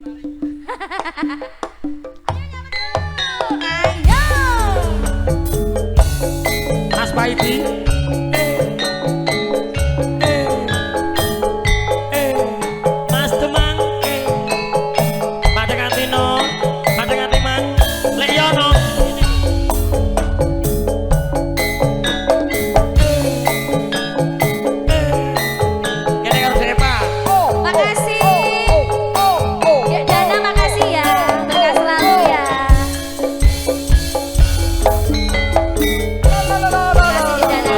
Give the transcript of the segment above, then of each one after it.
Mas Paidi. Mas Demang. Madeng Atino, Madeng Atiman, Lek Yono. Kene karo Depa. Makasih. Dek Dana makasih ya. Berkah selalu ya. Makasih Dek Dana.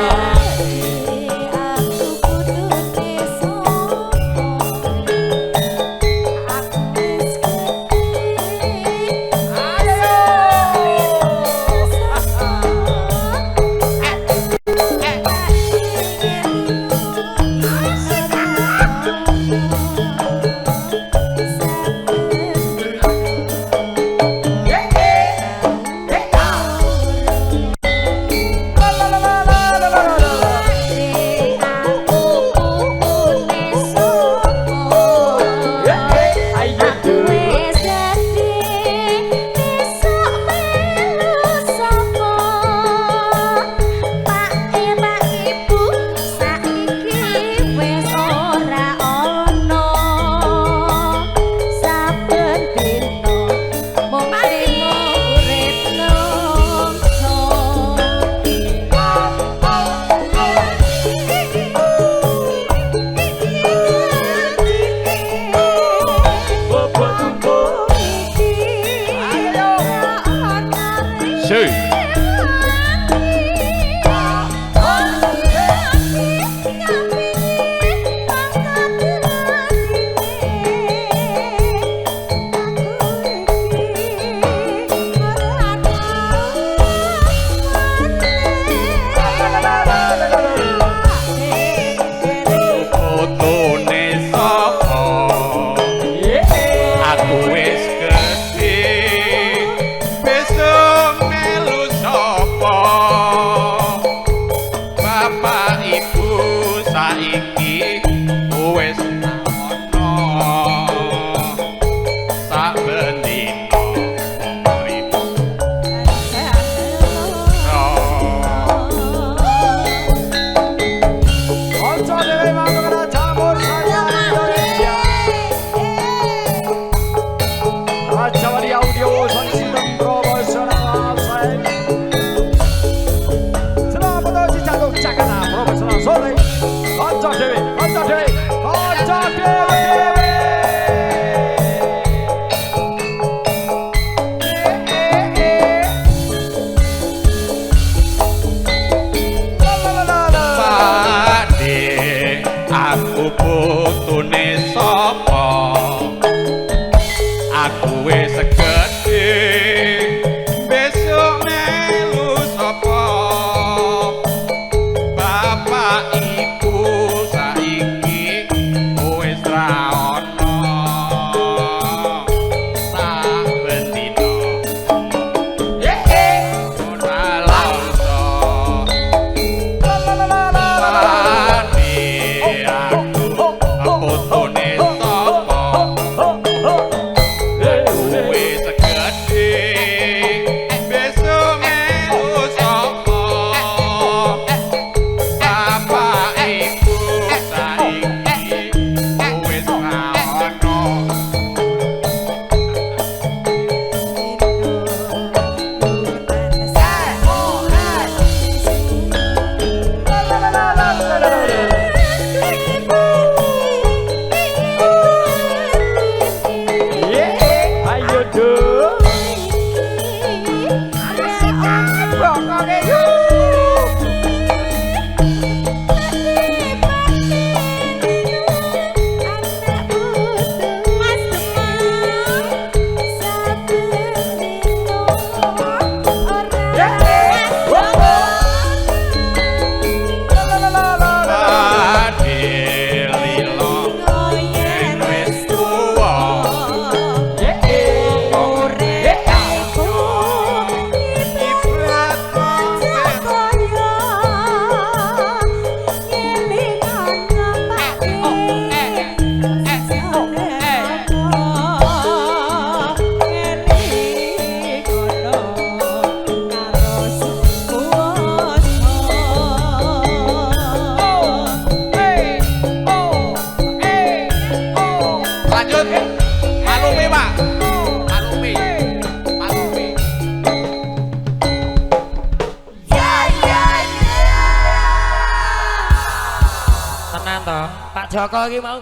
Joko iki mau.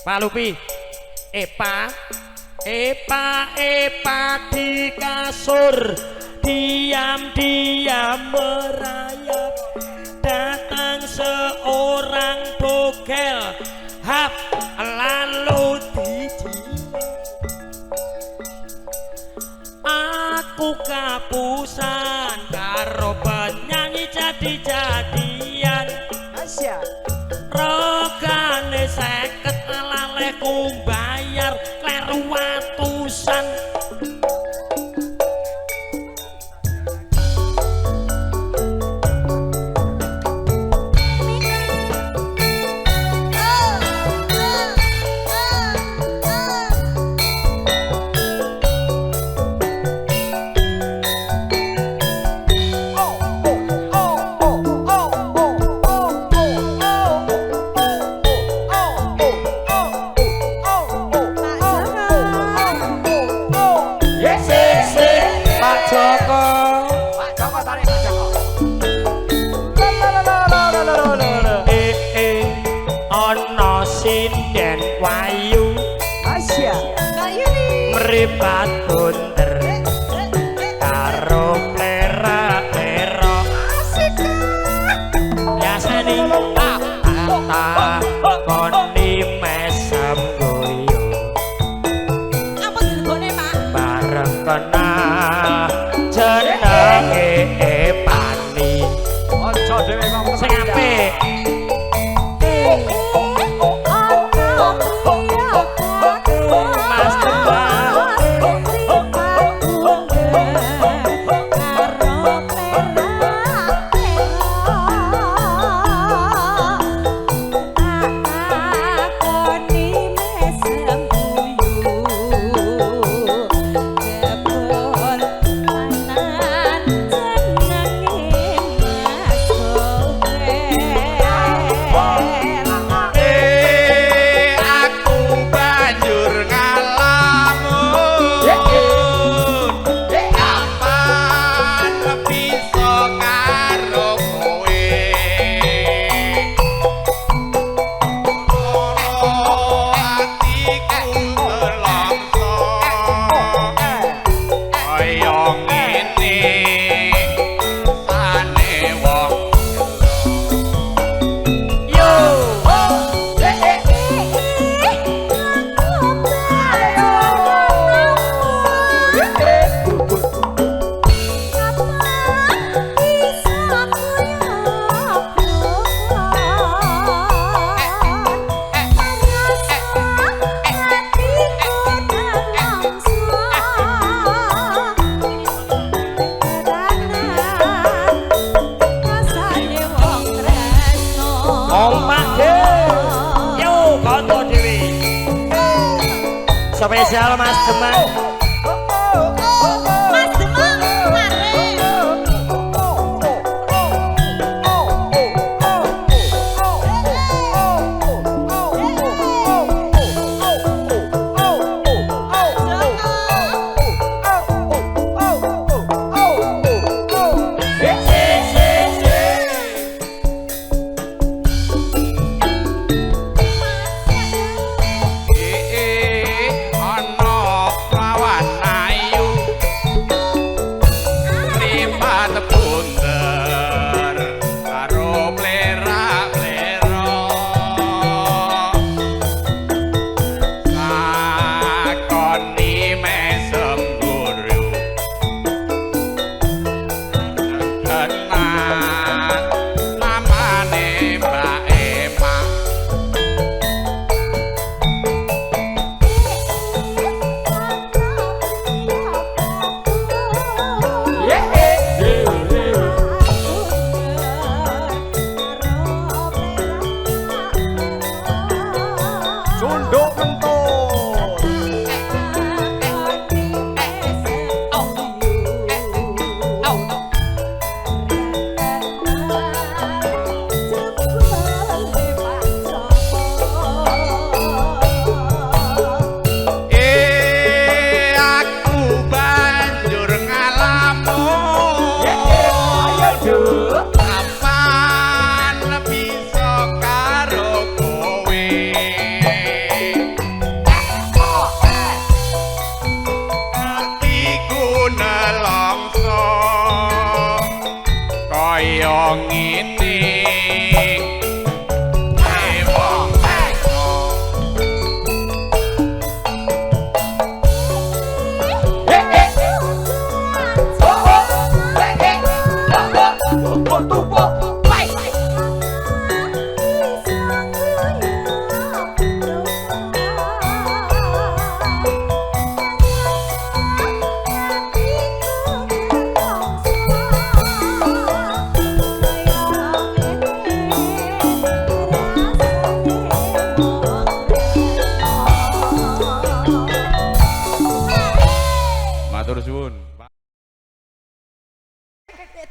Pak Lupi. Epa di kasur diam-diam merayap datang seorang bogel hap lalu aku kapusan karo penyanyi jadi-jadian rogane 50 alalehku bayar kleru atusan sinden wayu meripat bunder karo plera-plera biasane tak koni mesem goyo ampun dilebokne Pak bareng kena jenenge Pani aja dhewe ngomong sing apik spesial Mas Demang Mas Demang ana prawan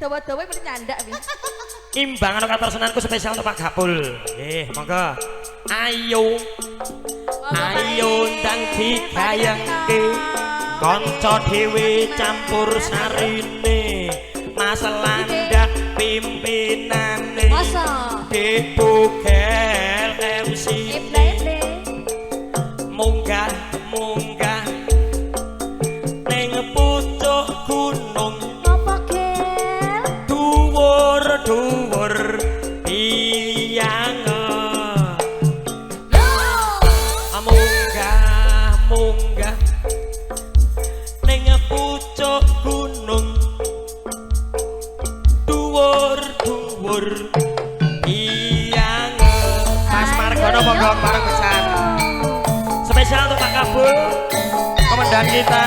dawa-dawa mesti nyandak wi. Imbang ana katersenanku spesial untuk Pak Gapul. Monggo. Ayo. Ayo ndang digayengke. Kanca dhewe campur sarine. Mas Landak pimpinane. Masa? Dibugel MC. Ible. Munggah ning pucuk gunung. Apa gel? Dhuwur biyang. Munggah ning pucuk gunung. Dhuwur biyang. Mas Margono monggo bareng pisan. Spesial untuk Pak Kabul, komandan kita.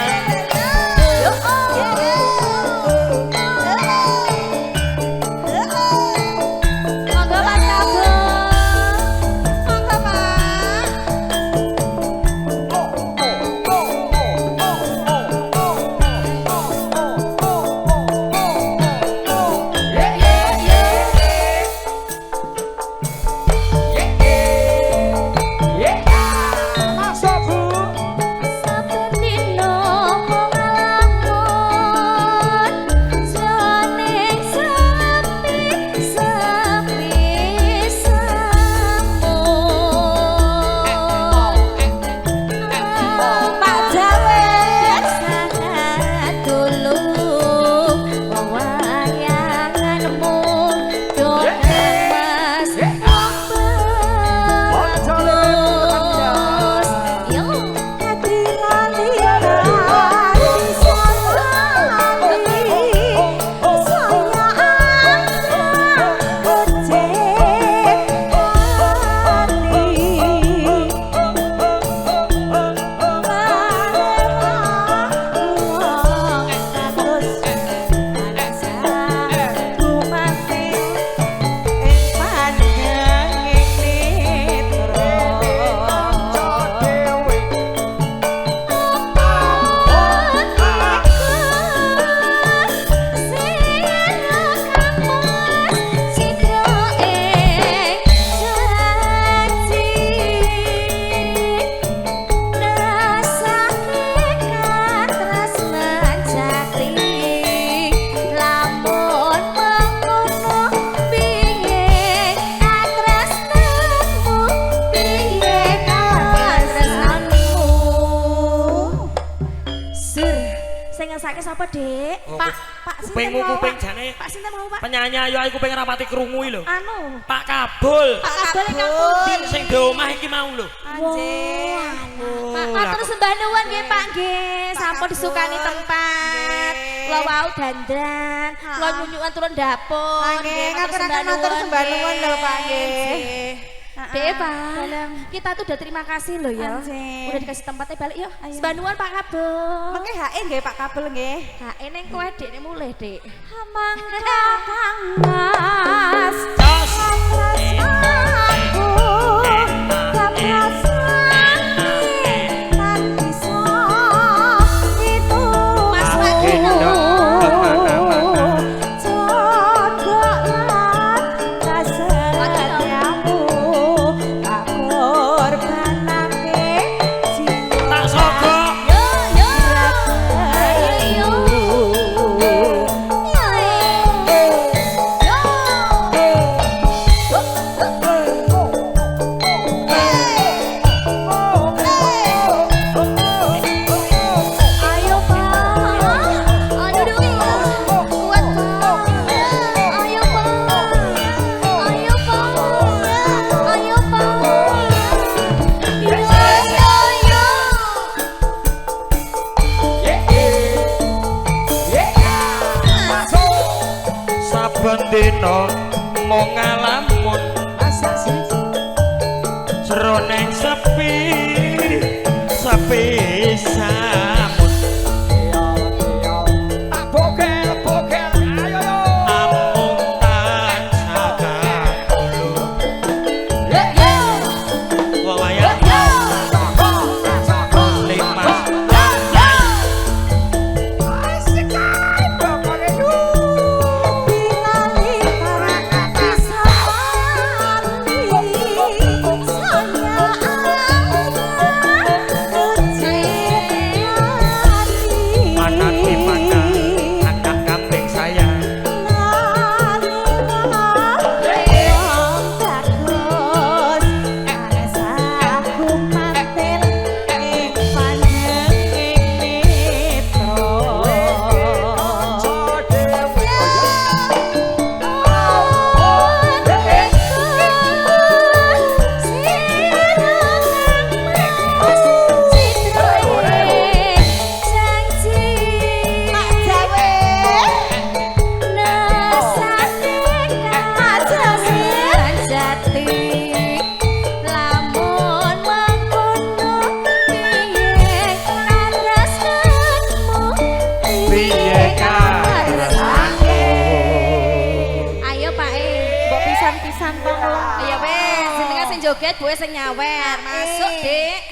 Sapa, Dek? Pak Kupingmu kuping jane. Pak sinten mau, Pak? Penyanyi ayu aku pengen rapati krungu lho. Anu. Pak Kabul. Pak Kabul ingkang pundi? Sing di omah iki mau lho. Anjir. Pak matur sembah nuwun nggih, Pak nggih. Sampun disukani tempat. Kula wau dandan, kula nyunyukan turun dapur. Nggih, ngaturaken matur sembah nuwun lho, Pak nggih. Dek, Pak. Kita tuh udah terima kasih loh ya. Anjir. Udah dikasih tempatnya balik yuk. Sembah nuwun Pak Kabul. Mengke HE nggih Pak Kabul nggih. HE ning kowe dekne mulih, Dek. Mangga Mas. Jos. Aku bendina mung ngalamun jroning sepi sepi samun tak bogel ayo yo amung tak sakulu wawaya limas joget gue sing nyawer. Masuk, Dik.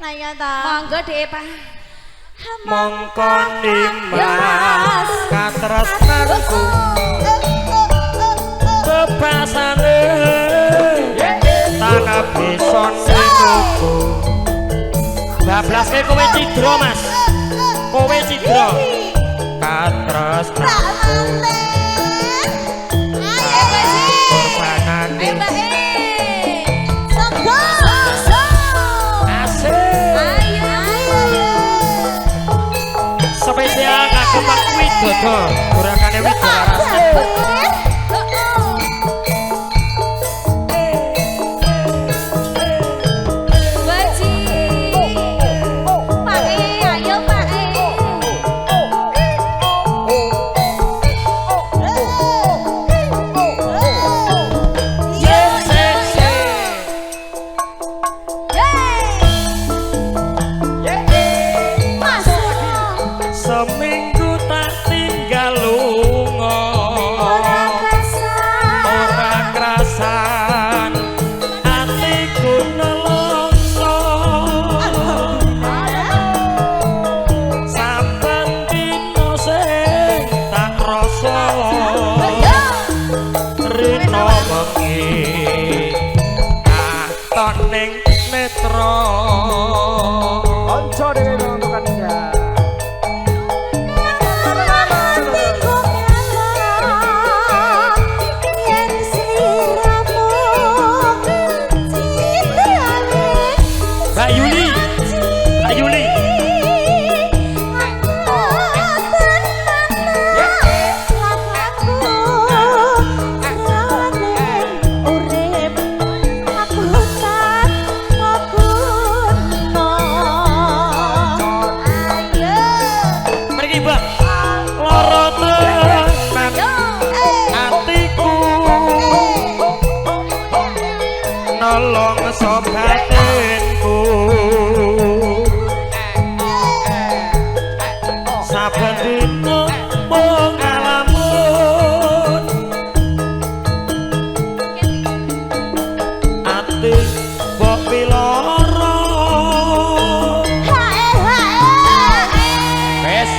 Lah iya ta. Monggo, Dik, Pak. Mongko nimbas katresnanku bebasane tanah bison minuku bablaske kowe cidra Mas kowe cidra katresnanku korbanane spesial kagem Pak Widodo gurakane Widodo seminggu tak tinggal lunga ora krasan atiku nelongso saben dino sing tak rasa rino bengi katon ning netra kanca dhewe nonton indah. Mbak Yuli, Mbak Yuli. Pergi Mbak, loro tenan atiku nolong sobatinku saben dino mung ngalamun ati mbok piloro wes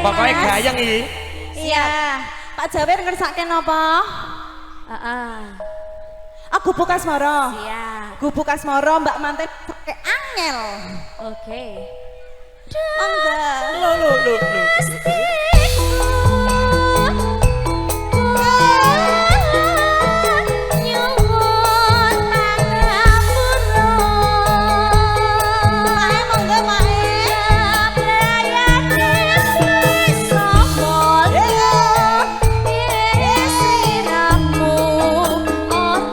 pokoke gayeng iki Iya. Pak Jawer ngersake napa? Heeh. Aku buka Asmara. Siap. Gubuk Asmara Mbak Manten pakai angel. Oke. Monggo. lho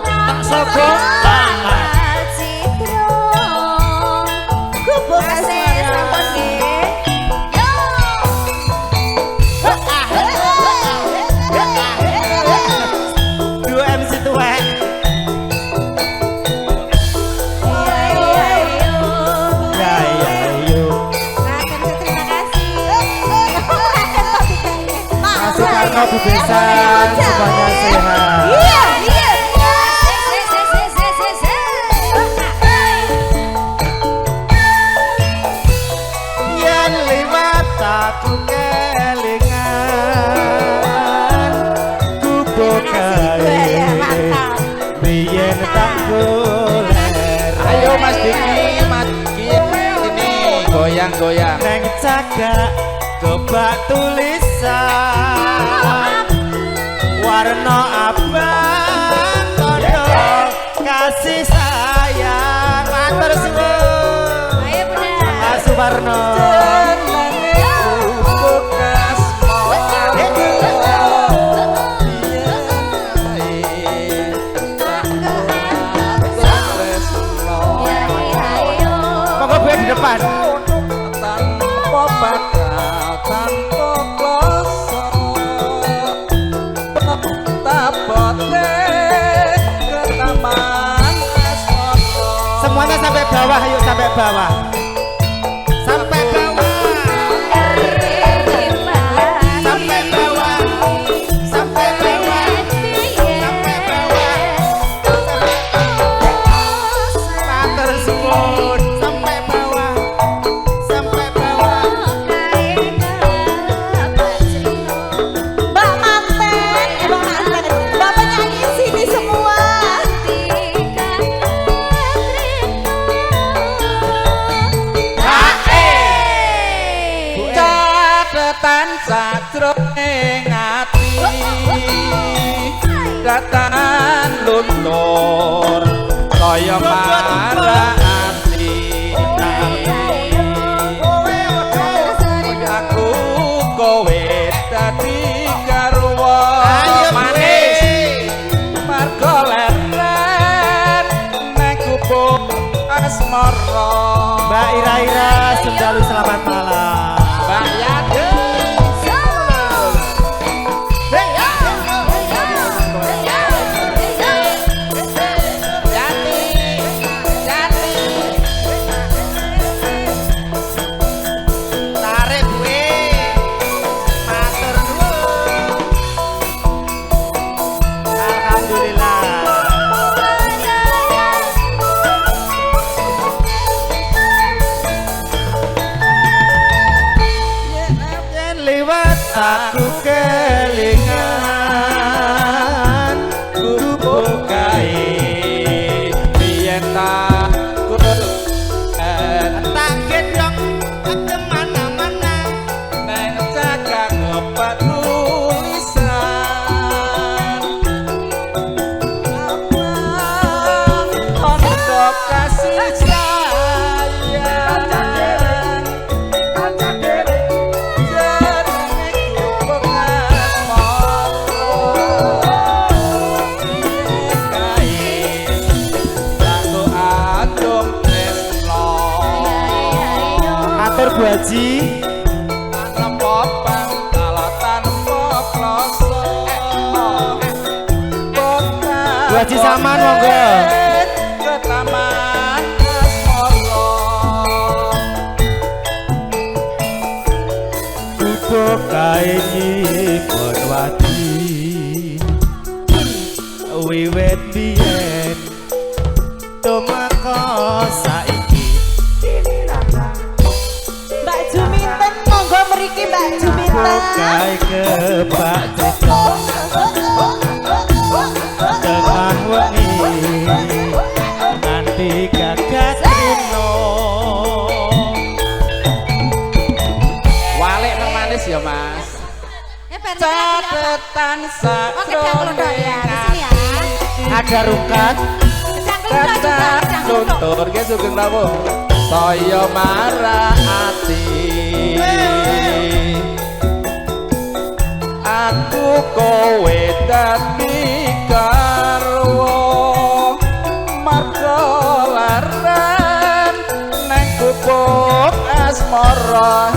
tak sogok Gubuk Asmara. dua MC tuwek ya yuk Mas Soekarno Bubesan semuanya sehat Iya, iya. yen liwat aku kelingan gubuk kae biyen tak golek Ayo Mas Diki, Mas Diki, ini goyang-goyang. neng cagak kebak tulisan warna abang kondo kasih sayang matur suwun Ayo Bunda. Mas Suparno monggo gue di depan Tanpa bakal, tanpa kloso, tapote ke taman Asmara. semuanya sampai bawah yuk sampai bawah sampai bawah sampai bawah sampai bawah sampai bawah nuwun sampai bawah sampai bawah. Mbak Manten, Mbak Manten, Mbak penyanyi sini semua. Catetan sajroning ati datan luntur kaya marati aku kowe dadi garwa manis marga leren nek kupuk asmara. Mbak Ira Sendalu selamat malam. Mbak Yade Tarik gue. Matur nuwun. Alhamdulillah. Yen liwat aku kelingan gubuk kae biyen tak tak gendong kemana-mana. neng cakang obat tulisan abang untuk kasih sayang jarine gubuk Matur Bu Haji. Bu Haji Saman monggo. Ke Taman Asmara. Gubuk kae nyipon wadi wiwit biyen tumeka saiki. Mbak Juminten monggo mriki Mbak Juminten. Kae kebak cita tengah wengi nanti gagas rino. Walik nang manis ya Mas. Catetan sakroning Ada rukat Kacang luntur ke sugeng rawuh saya marah ati aku kowe dadi garwa marga leren neng gubuk asmara